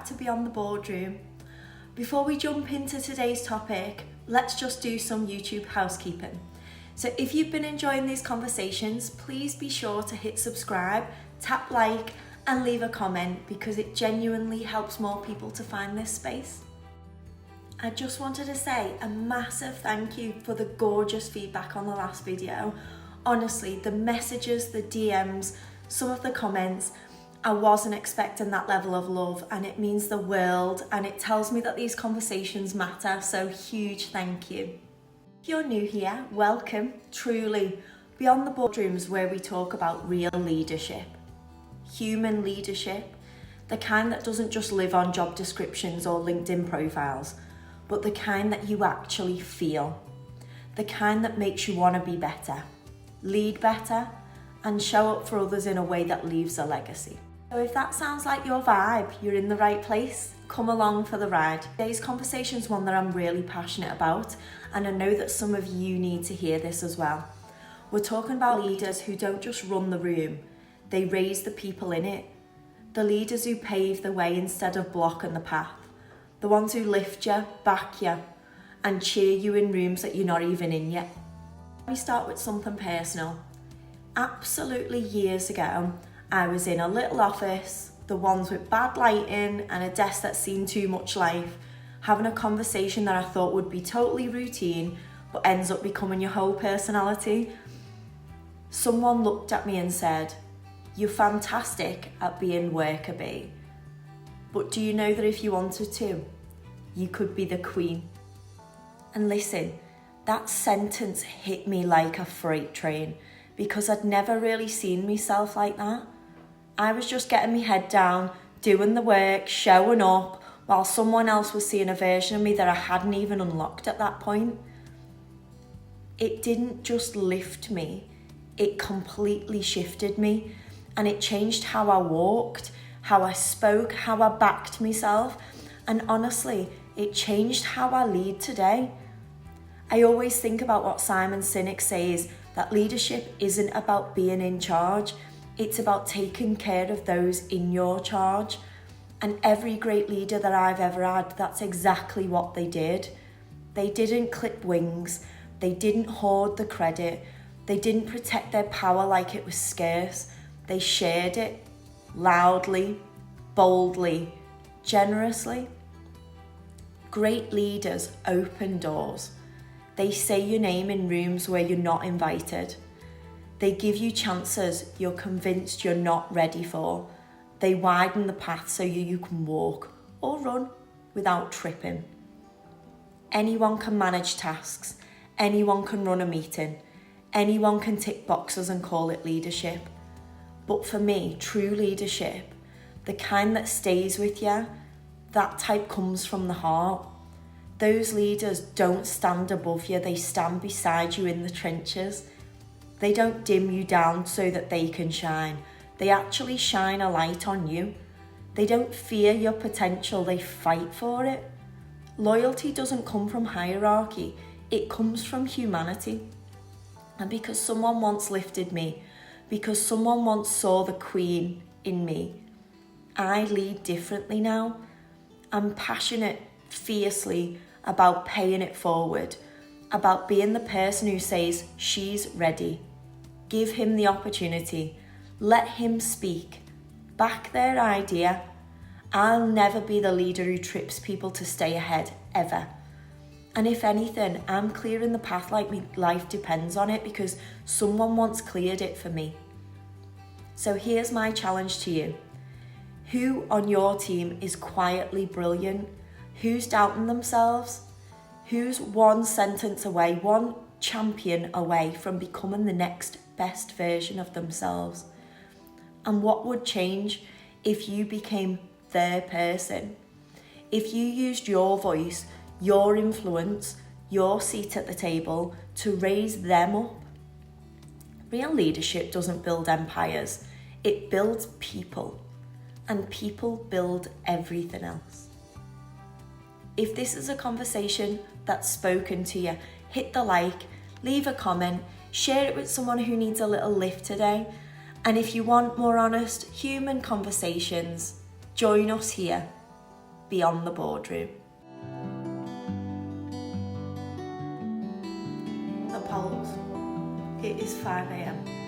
back to Beyond the Boardroom. Before we jump into today's topic, let's just do some YouTube housekeeping. So if you've been enjoying these conversations, please be sure to hit subscribe, tap like, and leave a comment because it genuinely helps more people to find this space. I just wanted to say a massive thank you for the gorgeous feedback on the last video. Honestly, the messages, the DMs, some of the comments, I wasn't expecting that level of love, and it means the world, and it tells me that these conversations matter, so huge thank you. If you're new here, welcome. Truly, Beyond the Boardroom is where we talk about real leadership, human leadership, the kind that doesn't just live on job descriptions or LinkedIn profiles, but the kind that you actually feel, the kind that makes you want to be better, lead better, and show up for others in a way that leaves a legacy. So if that sounds like your vibe, you're in the right place. Come along for the ride. Today's conversation is one that I'm really passionate about, and I know that some of you need to hear this as well. We're talking about leaders who don't just run the room, they raise the people in it. The leaders who pave the way instead of blocking the path. The ones who lift you, back you, and cheer you in rooms that you're not even in yet. Let me start with something personal. Absolutely years ago, I was in a little office, the ones with bad lighting and a desk that's seen too much life, having a conversation that I thought would be totally routine, but ends up becoming your whole personality. Someone looked at me and said, "You're fantastic at being worker bee, but do you know that if you wanted to, you could be the queen?" And listen, that sentence hit me like a freight train because I'd never really seen myself like that. I was just getting my head down, doing the work, showing up, while someone else was seeing a version of me that I hadn't even unlocked at that point. It didn't just lift me, it completely shifted me, and it changed how I walked, how I spoke, how I backed myself, and honestly, it changed how I lead today. I always think about what Simon Sinek says, that leadership isn't about being in charge, it's about taking care of those in your charge. And every great leader that I've ever had, that's exactly what they did. They didn't clip wings, they didn't hoard the credit, they didn't protect their power like it was scarce. They shared it loudly, boldly, generously. Great leaders open doors. They say your name in rooms where you're not invited. They give you chances you're convinced you're not ready for. They widen the path so you can walk or run without tripping. Anyone can manage tasks. Anyone can run a meeting. Anyone can tick boxes and call it leadership. But for me, true leadership, the kind that stays with you, that type comes from the heart. Those leaders don't stand above you, they stand beside you in the trenches. They don't dim you down so that they can shine. They actually shine a light on you. They don't fear your potential, they fight for it. Loyalty doesn't come from hierarchy, it comes from humanity. And because someone once lifted me, because someone once saw the queen in me, I lead differently now. I'm passionate, fiercely, about paying it forward, about being the person who says, she's ready. Give him the opportunity. Let him speak. Back their idea. I'll never be the leader who trips people to stay ahead, ever. And if anything, I'm clearing the path like my life depends on it because someone once cleared it for me. So here's my challenge to you. Who on your team is quietly brilliant? Who's doubting themselves? Who's one sentence away, one champion away from becoming the next best version of themselves? And what would change if you became their person? If you used your voice, your influence, your seat at the table to raise them up? Real leadership doesn't build empires, it builds people. And people build everything else. If this is a conversation that's spoken to you, hit the like, leave a comment, share it with someone who needs a little lift today. And if you want more honest, human conversations, join us here. beyond the boardroom. Apollos, it is 5 a.m.